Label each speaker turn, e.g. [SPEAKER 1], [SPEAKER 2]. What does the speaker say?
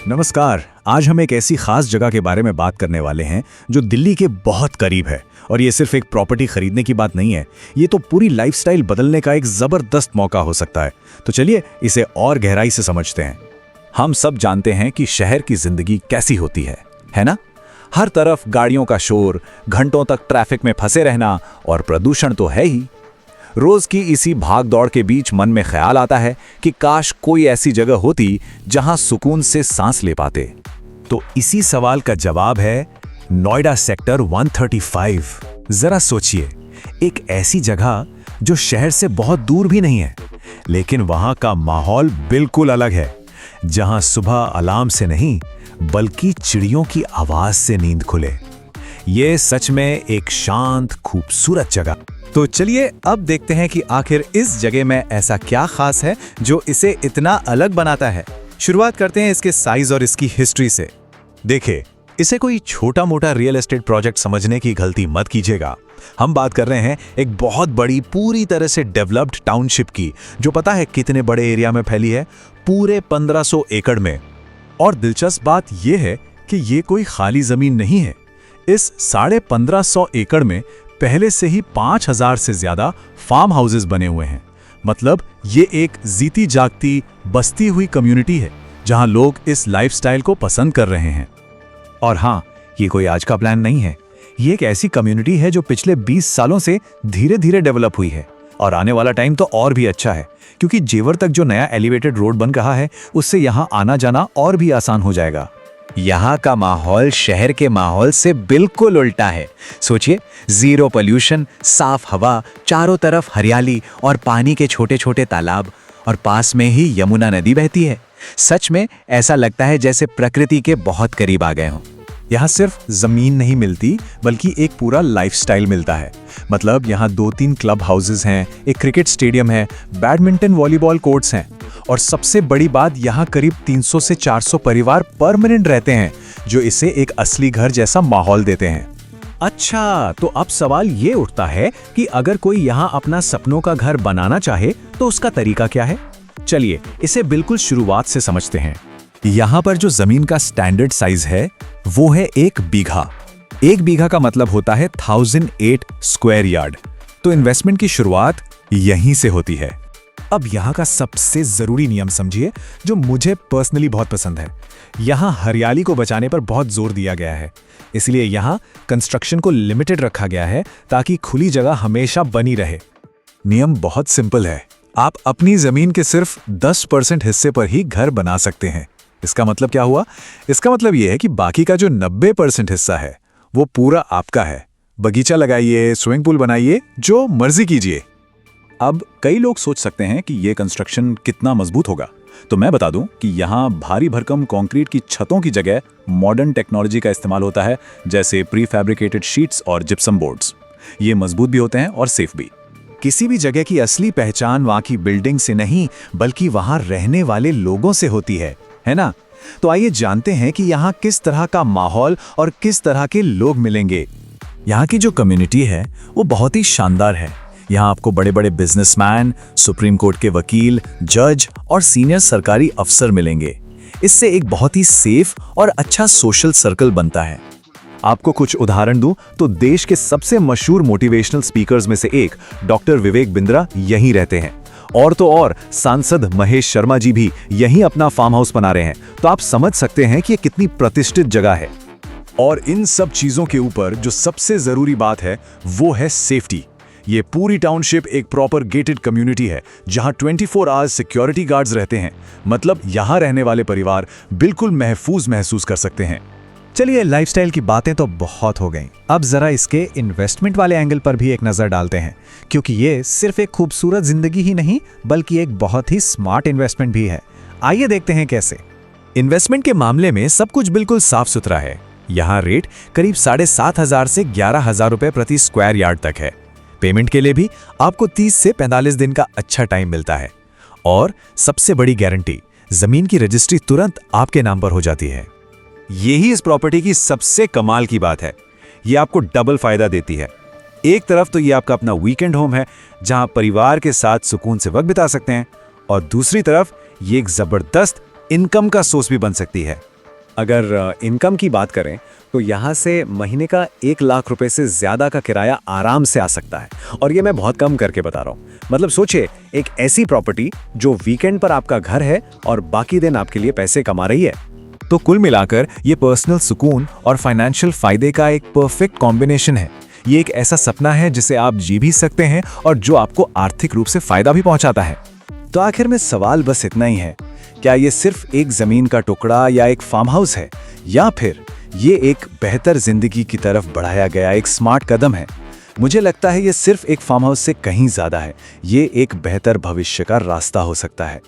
[SPEAKER 1] नमस्कार। आज हम एक ऐसी खास जगह के बारे में बात करने वाले हैं जो दिल्ली के बहुत करीब है। और ये सिर्फ एक प्रॉपर्टी खरीदने की बात नहीं है, ये तो पूरी लाइफस्टाइल बदलने का एक जबरदस्त मौका हो सकता है। तो चलिए इसे और गहराई से समझते हैं। हम सब जानते हैं कि शहर की जिंदगी कैसी होती है ना? हर तरफ गाड़ियों का शोर, घंटों तक ट्रैफिक में फंसे रहना और प्रदूषण तो है ही। रोज की इसी भाग दौड़ के बीच मन में ख्याल आता है कि काश कोई ऐसी जगह होती जहां सुकून से सांस ले पाते। तो इसी सवाल का जवाब है नोएडा सेक्टर 135। जरा सोचिए, एक ऐसी जगह जो शहर से बहुत दूर भी नहीं है, लेकिन वहां का माहौल बिल्कुल अलग है। जहां सुबह अलार्म से नहीं बल्कि चिड़ियों की आवाज से नींद खुले। ये सच में एक शांत खूबसूरत जगह। तो चलिए अब देखते हैं कि आखिर इस जगह में ऐसा क्या खास है जो इसे इतना अलग बनाता है। शुरुआत करते हैं इसके साइज और इसकी हिस्ट्री से। देखिए, इसे कोई छोटा मोटा रियल एस्टेट प्रोजेक्ट समझने की गलती मत कीजिएगा। हम बात कर रहे हैं एक बहुत बड़ी, पूरी तरह से डेवलप्ड टाउनशिप की, जो पता है कितने बड़े एरिया में फैली है? पूरे 1500 एकड़ में। और दिलचस्प बात यह है कि ये कोई खाली जमीन नहीं है। इस 1550 एकड़ में पहले से ही 5000 से ज्यादा फार्म हाउसेस बने हुए हैं। मतलब ये एक जीती जागती बसती हुई कम्युनिटी है जहां लोग इस लाइफस्टाइल को पसंद कर रहे हैं। और हाँ, ये कोई आज का प्लान नहीं है। ये एक ऐसी कम्युनिटी है जो पिछले 20 सालों से धीरे धीरे डेवलप हुई है। और आने वाला टाइम तो और भी अच्छा है, क्योंकि जेवर तक जो नया एलिवेटेड रोड बन रहा है उससे यहाँ आना जाना और भी आसान हो जाएगा। यहाँ का माहौल शहर के माहौल से बिल्कुल उल्टा है। सोचिए, जीरो पोल्यूशन, साफ हवा, चारों तरफ हरियाली और पानी के छोटे छोटे तालाब, और पास में ही यमुना नदी बहती है। सच में ऐसा लगता है जैसे प्रकृति के बहुत करीब आ गए हों। यहाँ सिर्फ जमीन नहीं मिलती बल्कि एक पूरा लाइफस्टाइल मिलता है। मतलब यहाँ 2-3 क्लब हाउसेस हैं, एक क्रिकेट स्टेडियम है, बैडमिंटन वॉलीबॉल कोर्ट्स हैं, और सबसे बड़ी बात, यहाँ करीब 300 से 400 परिवार परमानेंट रहते हैं, जो इसे एक असली घर जैसा माहौल देते हैं। अच्छा, तो अब सवाल ये उठता है कि अगर कोई यहाँ अपना सपनों का घर बनाना चाहे तो उसका तरीका क्या है? चलिए इसे बिल्कुल शुरुआत से समझते हैं। यहाँ पर जो जमीन का स्टैंडर्ड साइज है वो है 1 बीघा। 1 बीघा का मतलब होता है 1008 स्क्वायर यार्ड। तो इन्वेस्टमेंट की शुरुआत यहीं से होती है। अब यहाँ का सबसे जरूरी नियम समझिए, जो मुझे पर्सनली बहुत पसंद है। यहाँ हरियाली को बचाने पर बहुत जोर दिया गया है। इसलिए यहाँ कंस्ट्रक्शन को लिमिटेड रखा गया है ताकि खुली जगह हमेशा बनी रहे। नियम बहुत सिंपल है, आप अपनी जमीन के सिर्फ 10% हिस्से पर ही घर बना सकते हैं। इसका मतलब क्या हुआ? इसका मतलब यह है कि बाकी का जो 90% हिस्सा है वो पूरा आपका है। बगीचा लगाइए, स्विमिंग पूल बनाइए, जो मर्जी कीजिए। अब कई लोग सोच सकते हैं कि यह कंस्ट्रक्शन कितना मजबूत होगा, तो मैं बता दूं कि यहाँ भारी भरकम कंक्रीट की छतों की जगह मॉडर्न टेक्नोलॉजी का इस्तेमाल होता है, जैसे प्री फैब्रिकेटेड शीट्स और जिप्सम बोर्ड्स। ये मजबूत भी होते हैं और सेफ भी। किसी भी जगह की असली पहचान वहाँ की बिल्डिंग से नहीं बल्कि वहाँ रहने वाले लोगों से होती है ना? तो आइए जानते हैं कि यहाँ किस तरह का माहौल और किस तरह के लोग मिलेंगे। यहाँ की जो कम्युनिटी है वो बहुत ही शानदार है। यहाँ आपको बड़े बड़े बिजनेसमैन, सुप्रीम कोर्ट के वकील, जज और सीनियर सरकारी अफसर मिलेंगे। इससे एक बहुत ही सेफ और अच्छा सोशल सर्कल बनता है। आपको कुछ उदाहरण दूं तो देश के सबसे मशहूर मोटिवेशनल स्पीकर्स में से एक डॉक्टर विवेक बिंद्रा यहीं रहते हैं। और तो और सांसद महेश शर्मा जी भी यहीं अपना फार्म हाउस बना रहे हैं। तो आप समझ सकते हैं कि ये कितनी प्रतिष्ठित जगह है। और इन सब चीजों के ऊपर जो सबसे जरूरी बात है वो है सेफ्टी। ये पूरी टाउनशिप एक प्रॉपर गेटेड कम्युनिटी है जहां 24 आवर्स सिक्योरिटी गार्ड्स रहते हैं। मतलब यहां रहने वाले परिवार बिल्कुल महफूज महसूस कर सकते हैं। चलिए, लाइफस्टाइल की बातें तो बहुत हो गईं। अब जरा इसके इन्वेस्टमेंट वाले एंगल पर भी एक नजर डालते हैं, क्योंकि ये सिर्फ एक खूबसूरत जिंदगी ही नहीं बल्कि एक बहुत ही स्मार्ट इन्वेस्टमेंट भी है। आइए देखते हैं कैसे। इन्वेस्टमेंट के मामले में सब कुछ बिल्कुल साफ सुथरा है। यहाँ रेट करीब 7,500 से 11,000 रुपए प्रति स्क्वायर यार्ड तक है। पेमेंट के लिए भी आपको 30 से 45 दिन का अच्छा टाइम मिलता है। और सबसे बड़ी गारंटी, जमीन की रजिस्ट्री तुरंत आपके नाम पर हो जाती है। यही इस प्रॉपर्टी की सबसे कमाल की बात है। ये आपको डबल फायदा देती है। एक तरफ तो ये आपका अपना वीकेंड होम है जहां परिवार के साथ सुकून से वक्त बिता सकते हैं, और दूसरी तरफ ये एक जबरदस्त इनकम का सोर्स भी बन सकती है।
[SPEAKER 2] अगर इनकम की बात करें तो यहाँ से महीने का 1 लाख रुपए से ज़्यादा का किराया आराम से आ सकता है। और ये मैं बहुत कम करके बता रहा हूँ। मतलब सोचिए, एक ऐसी प्रॉपर्टी जो वीकेंड पर आपका घर है और बाकी दिन आपके लिए पैसे कमा रही है।
[SPEAKER 1] तो कुल मिलाकर ये पर्सनल सुकून और फाइनेंशियल फायदे का एक परफेक्ट कॉम्बिनेशन है। ये एक ऐसा सपना है जिसे आप जी भी सकते हैं और जो आपको आर्थिक रूप से फायदा भी पहुंचाता है।
[SPEAKER 2] तो आखिर में सवाल बस इतना ही है, क्या ये सिर्फ एक जमीन का टुकड़ा या एक फार्म हाउस है, या फिर ये एक बेहतर जिंदगी की तरफ बढ़ाया गया एक स्मार्ट कदम है? मुझे लगता है ये सिर्फ एक फार्म हाउस से कहीं ज्यादा है। ये एक बेहतर भविष्य का रास्ता हो सकता है।